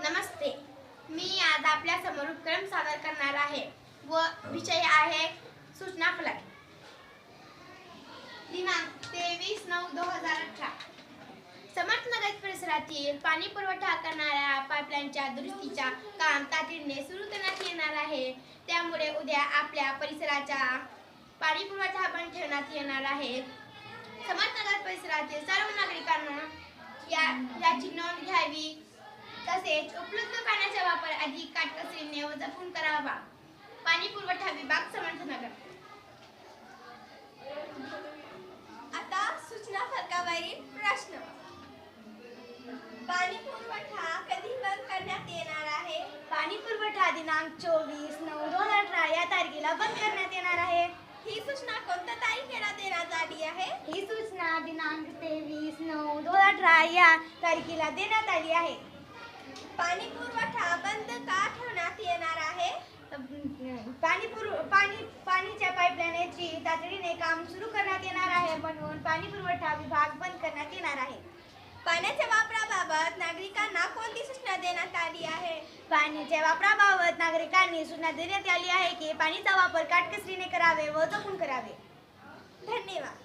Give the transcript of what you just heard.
नमस्ते, मी आज आपल्या समोर उपक्रम सादर करणार आहे व विषय आहे सूचना फलक. दिनांक 23/9/2018. समर्थनगर परिसरातील पाणी पुरवठा करणाऱ्या पाईपलाईनच्या दुरुस्तीच्या काम तातडीने सुरू करण्यात येणार आहे. त्यामुळे उद्या आपल्या परिसराचा पाणी पुरवठा बंद ठेवण्यात येणार आहे. समर्थनगर परिसरातील सर्व नागरिकांना याची नोंद घ्यावी. तसेच उपलब्ध पाण्याचा वापर अधिक काटकसरीने व जपून करावा. पाणी पुरवठा विभाग, समर्थनगर. आता सूचना फलकावरील प्रश्न. पाणी पुरवठा कधी बंद करण्यात येणार आहे? पाणी पुरवठा दिनांक 24/9/2018 या तारखेला बंद करण्यात येणार आहे. ही सूचना कोणत्या तारखेला देण्यात आली आहे? ही सूचना दिनांक 23/9/2018 या तारखेला देण्यात आली आहे. पाणी पुरवठा बंद का ठेवण्यात येणार आहे? पाणीच्या पाईपलाईनची तातडीने काम सुरू करण्यात येणार आहे, म्हणून पाणी पुरवठा विभाग बंद करण्यात येणार आहे. पाण्याच्या वापराबाबत नागरिकांना कोणती सूचना देण्यात आली आहे? पाण्याच्या वापराबाबत नागरिकांनी सूचना देण्यात आली आहे की पाणीचा वापर काटकसरीने करावे व जपून करावे. धन्यवाद.